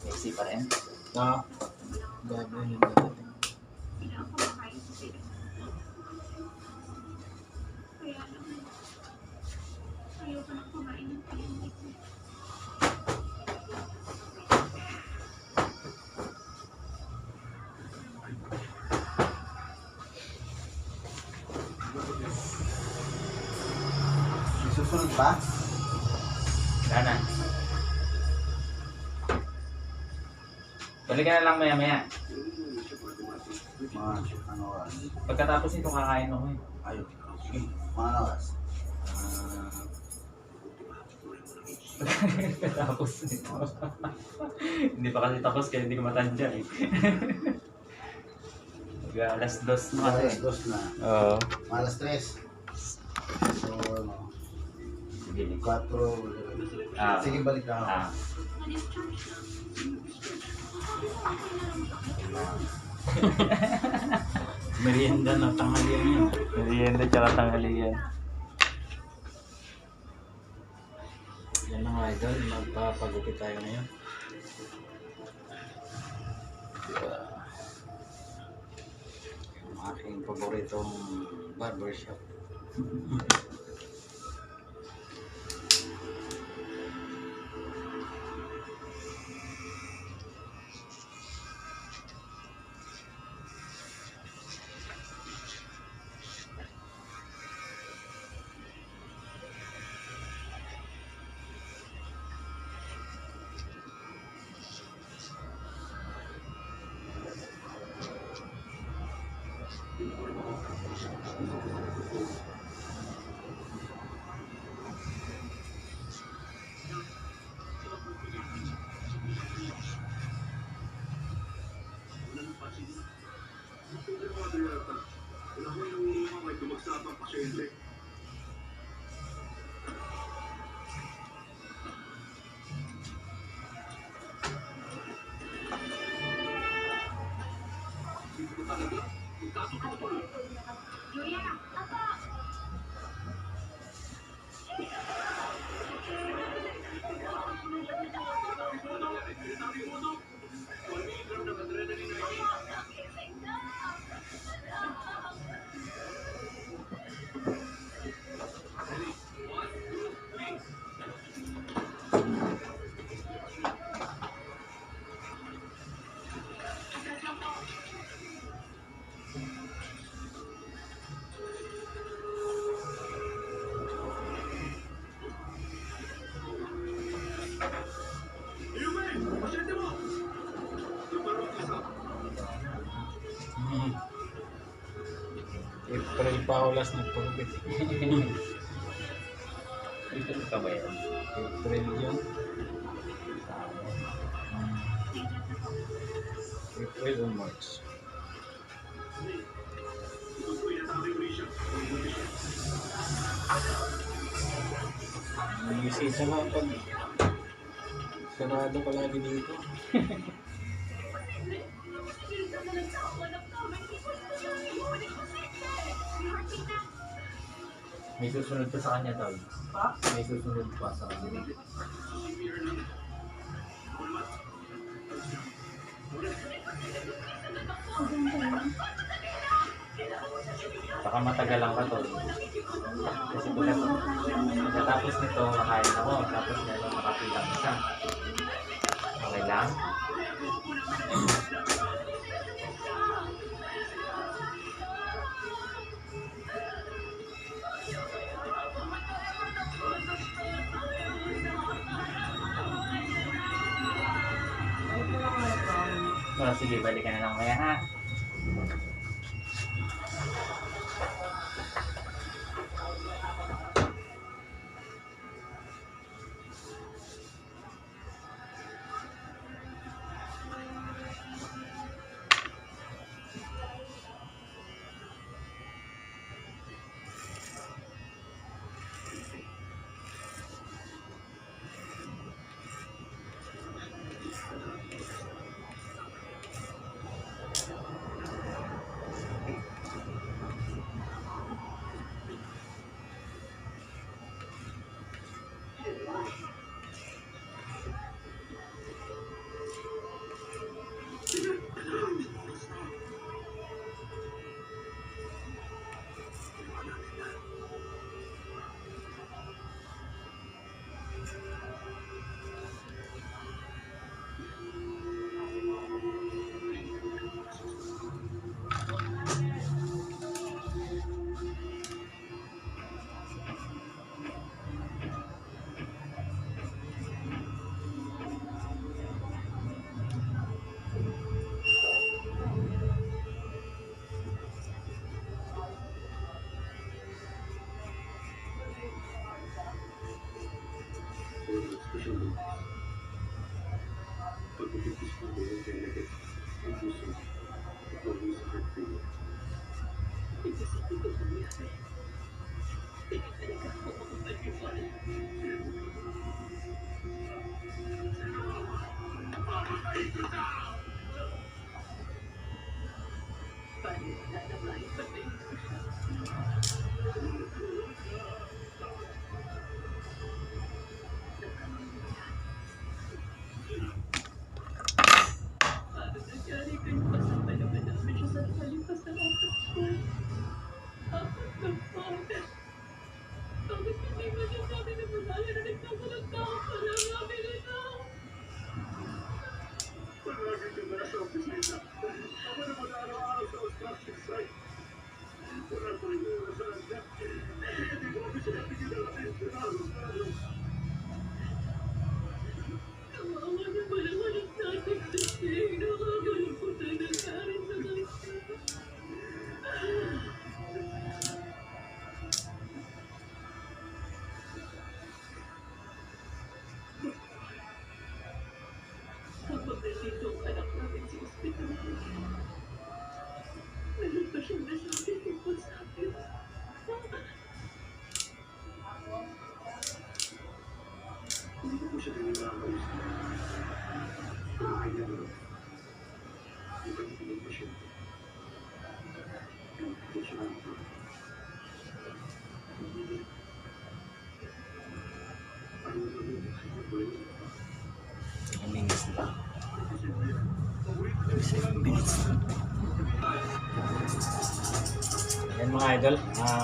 AC pa rin. Ah, gagawin natin. Susunod pa? Wala na. Balik ka na lang maya-maya. Mga ano oras? Pagkatapos nito kakain ako eh. Ayun. Sige. Mga ano oras? Pagkatapos nito. Hindi pa kasi tapos kaya hindi ko matandya eh. Alas 2 na kasi. Alas 2 na. Oo. Alas 3. So, ano? Sige. 4. Ah. Sige, balik na ako. Ah. Merienda na tanghalian yan. Merienda tsaka tanghalian. Yan ang idol, magpapagupit tayo ngayon. Yung aking paboritong barbershop. April pa ako last nagpagupit. Dito ka ba yan? April yun. April or March. Bisita nga pag sarado ka lagi dito. May susunod pa sa kanya tol. Pa? May susunod pa sa kanya. Baka matagal lang ka tol. Kasi pagkatapos nito makain ako. Tapos meron makapilang isa. Okay lang? Oh, sige, balikan na lang kaya ha. Minutes na. 7 minutes na. Yan mga idol,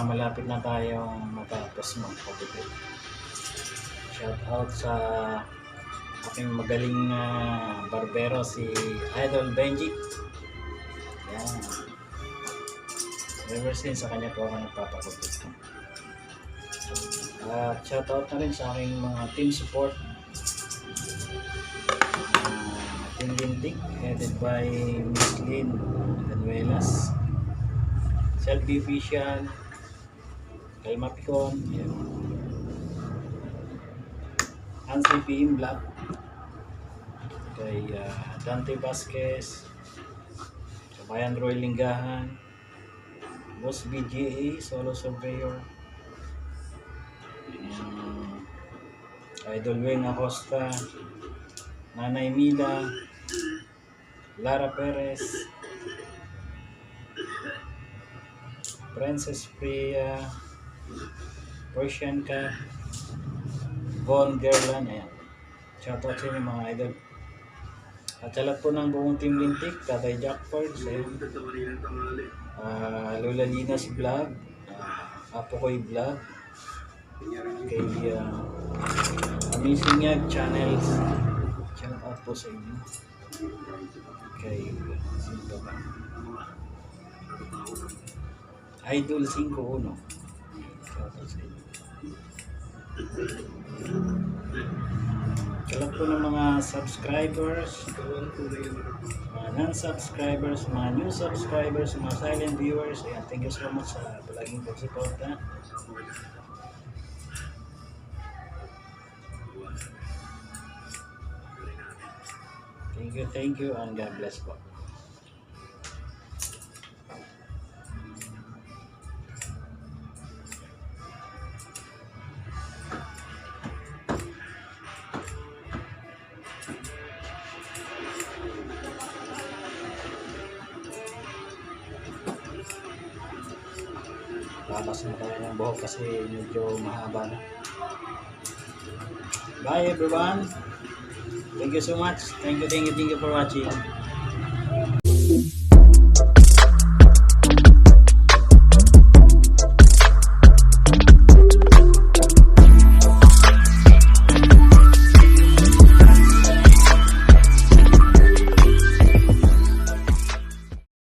malapit na tayong matapos mag-COVID. Shout out sa aking magaling barbero si Idol Benji. Yan. Ever since sa kanya po ako nagpapakupit. At shout out na rin sa aking mga team support. Team Lintik, headed by Miss Lynn Danuelas, Selfie Official, Kalma Picon, Hansi PM Black, kay Dante Vasquez, Kabayan Roy Linggahan, Boss BGA, Solo Surveyor, Idol Wing Acosta, Nanay Mila, Lara Perez, Princess Priya, Persian Ka, Von Gerlan, ayan. Shoutout sa inyo mga idol. At sa lahat po ng buong Team Lintik, Tatay Jackford, Lola Linas Vlog, Apo Koy Vlog, kay Amazing Yag Channels, shoutout po sa inyo. Kay sino ba? Idol 51, shoutout sa inyo. Sa lahat po ng mga subscribers, mga non-subscribers, mga new subscribers, mga silent viewers, ayan, thank you so much sa palaging pagsuporta. Thank you, and God bless po. Babas na tayo ng buhok kasi medyo mahaba na. Bye everyone. Thank you so much. Thank you for watching.